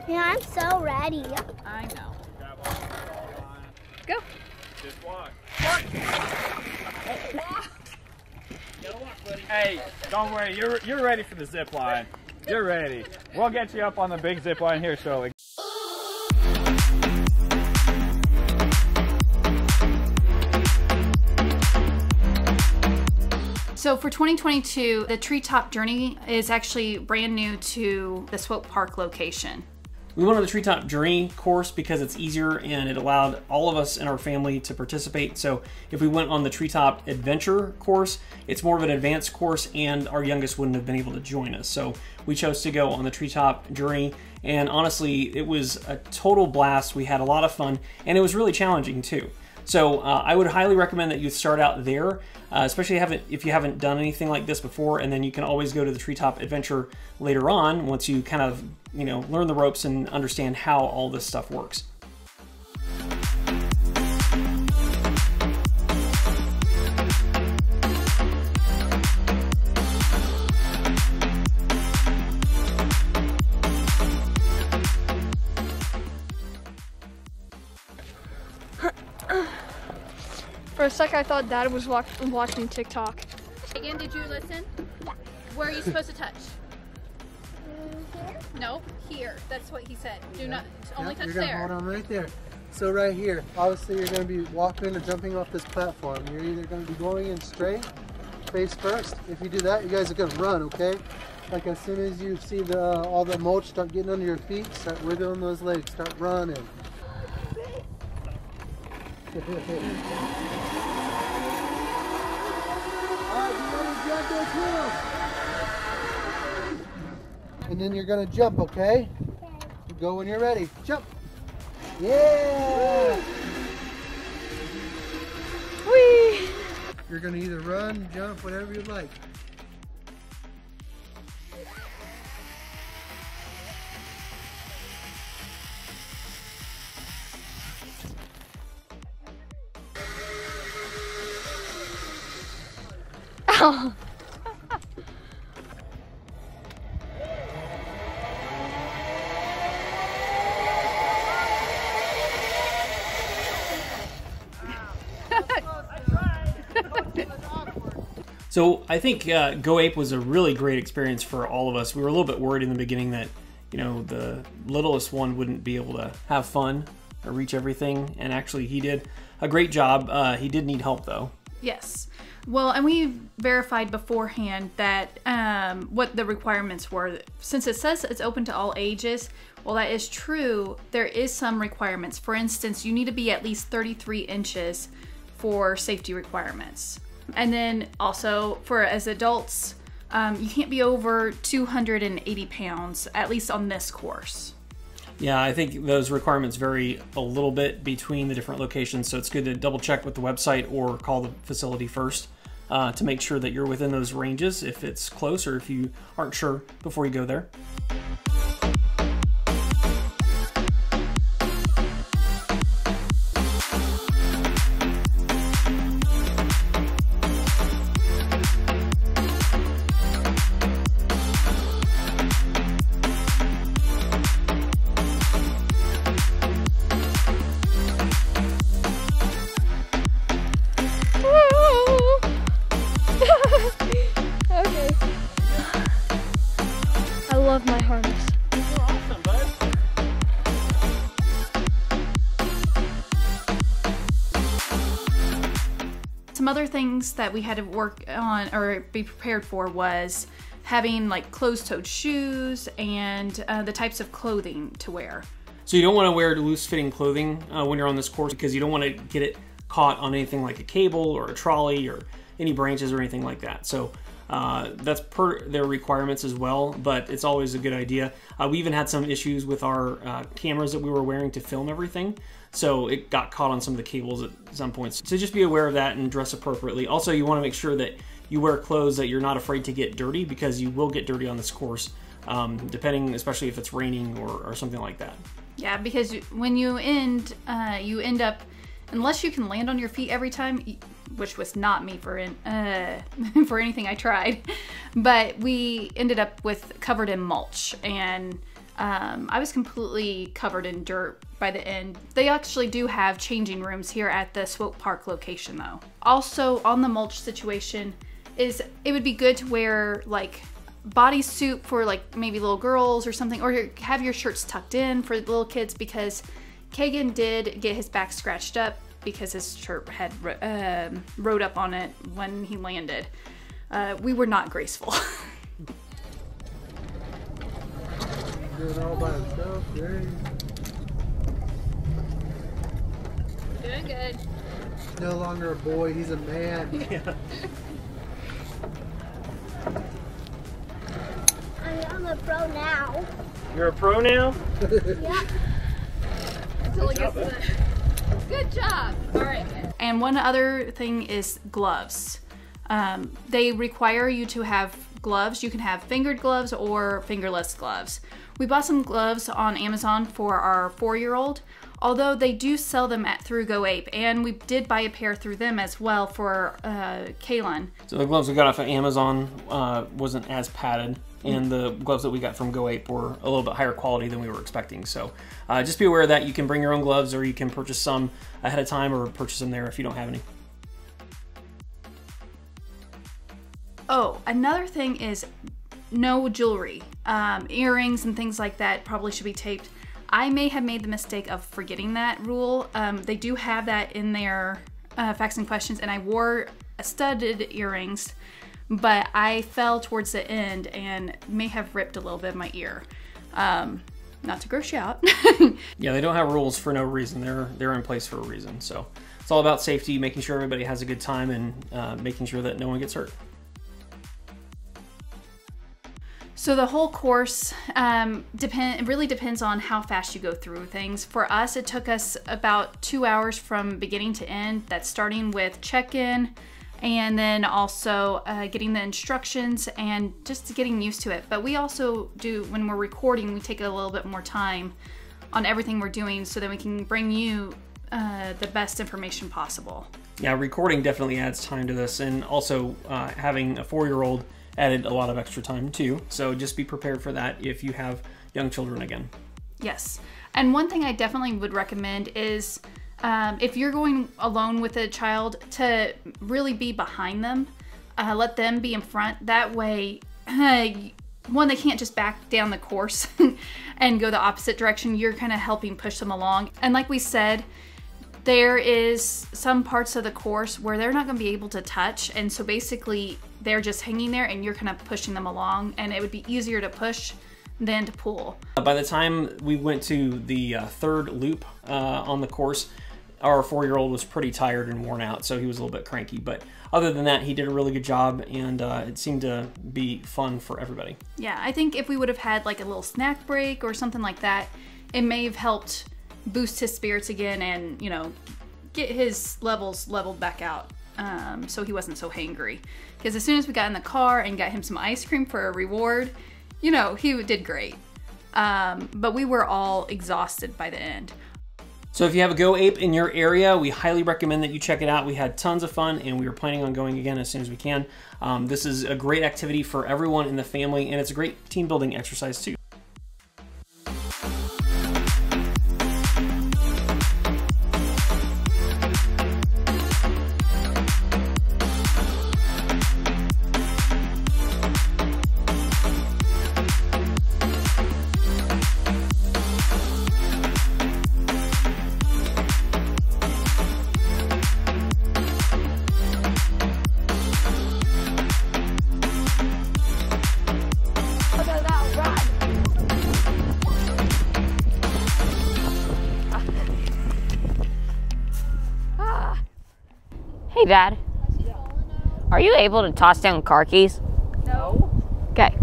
Yeah, I'm so ready. I know. Go. Just walk. Hey, don't worry. You're ready for the zip line. You're ready. We'll get you up on the big zip line here shortly. So for 2022, the Treetop Journey is actually brand new to the Swope Park location. We went on the Treetop Journey course because it's easier and it allowed all of us in our family to participate. So if we went on the Treetop Adventure course, it's more of an advanced course and our youngest wouldn't have been able to join us. So we chose to go on the Treetop Journey, and honestly, it was a total blast. We had a lot of fun and it was really challenging too. So I would highly recommend that you start out there, especially if you haven't done anything like this before, and then you can always go to the Treetop Adventure later on once you kind of, learn the ropes and understand how all this stuff works. For a sec, I thought Dad was watching TikTok. Again, did you listen? Yeah. Where are you supposed to touch? Here? No, here. That's what he said. Do not, only touch you're gonna there. hold on right there. So right here, obviously you're going to be walking or jumping off this platform. You're either going to be going in straight, face first. If you do that, you guys are going to run, okay? Like as soon as you see all the mulch start getting under your feet, start wiggling those legs, start running. And then you're gonna jump, okay? Go when you're ready. Jump! Yeah! Whee! You're gonna either run, jump, whatever you like. Ow! So I think Go Ape was a really great experience for all of us. We were a little bit worried in the beginning that, the littlest one wouldn't be able to have fun or reach everything, and actually he did a great job. He did need help though. Yes. Well, and we verified beforehand that what the requirements were. Since it says it's open to all ages, well, that is true. There is some requirements. For instance, you need to be at least 33 inches for safety requirements. And then also for as adults, you can't be over 280 pounds, at least on this course. Yeah, I think those requirements vary a little bit between the different locations, so it's good to double check with the website or call the facility first to make sure that you're within those ranges if it's close or if you aren't sure before you go there. Okay. I love my harness. You're awesome, bud. Some other things that we had to work on or be prepared for was having like closed-toed shoes and the types of clothing to wear. So you don't want to wear loose-fitting clothing when you're on this course because you don't want to get it caught on anything like a cable or a trolley or any branches or anything like that. So that's per their requirements as well, but it's always a good idea. We even had some issues with our cameras that we were wearing to film everything. So it got caught on some of the cables at some points. So just be aware of that and dress appropriately. Also, you want to make sure that you wear clothes that you're not afraid to get dirty, because you will get dirty on this course, depending, especially if it's raining or something like that. Yeah, because when you end up, unless you can land on your feet every time, which was not me for anything I tried, but we ended up covered in mulch, and I was completely covered in dirt by the end. They actually do have changing rooms here at the Swope Park location though. Also on the mulch situation is it would be good to wear like bodysuit for like maybe little girls or something, or have your shirts tucked in for little kids, because Kagan did get his back scratched up because his shirt had rode up on it when he landed. We were not graceful. Doing all by himself, great. Doing good. No longer a boy, he's a man. Yeah. I'm a pro now. You're a pro now? Yeah. Good job. All right. And one other thing is gloves. They require you to have gloves. You can have fingered gloves or fingerless gloves. We bought some gloves on Amazon for our 4-year-old, although they do sell them through Go Ape, and we did buy a pair through them as well for Kaylin. So the gloves we got off of Amazon wasn't as padded, and the gloves that we got from Go Ape were a little bit higher quality than we were expecting. So just be aware of that. You can bring your own gloves, or you can purchase some ahead of time or purchase them there if you don't have any. Oh, another thing is no jewelry. Earrings and things like that probably should be taped. I may have made the mistake of forgetting that rule. They do have that in their facts and questions, and I wore studded earrings, but I fell towards the end and may have ripped a little bit of my ear. Not to gross you out. Yeah, they don't have rules for no reason. They're in place for a reason. So it's all about safety, making sure everybody has a good time, and making sure that no one gets hurt. So the whole course really depends on how fast you go through things. For us, it took us about 2 hours from beginning to end. That's starting with check-in, and then also getting the instructions and just getting used to it. But we also do, when we're recording, we take a little bit more time on everything we're doing so that we can bring you the best information possible. Yeah, recording definitely adds time to this, and also having a 4-year-old added a lot of extra time too. So just be prepared for that if you have young children again. Yes, and one thing I definitely would recommend is if you're going alone with a child, to really be behind them. Let them be in front. That way, one, they can't just back down the course and go the opposite direction. You're kind of helping push them along. And like we said, there is some parts of the course where they're not going to be able to touch, and so basically they're just hanging there and you're kind of pushing them along, and it would be easier to push than to pull. By the time we went to the third loop on the course, our 4-year-old was pretty tired and worn out, so he was a little bit cranky. But other than that, he did a really good job, and it seemed to be fun for everybody. Yeah, I think if we would have had like a little snack break or something like that, it may have helped boost his spirits again and, you know, get his levels leveled back out, so he wasn't so hangry. Because as soon as we got in the car and got him some ice cream for a reward, you know, he did great. But we were all exhausted by the end. So if you have a Go Ape in your area, we highly recommend that you check it out. We had tons of fun, and we are planning on going again as soon as we can. This is a great activity for everyone in the family, and it's a great team building exercise too. Hey, Dad. Are you able to toss down car keys? No. Okay.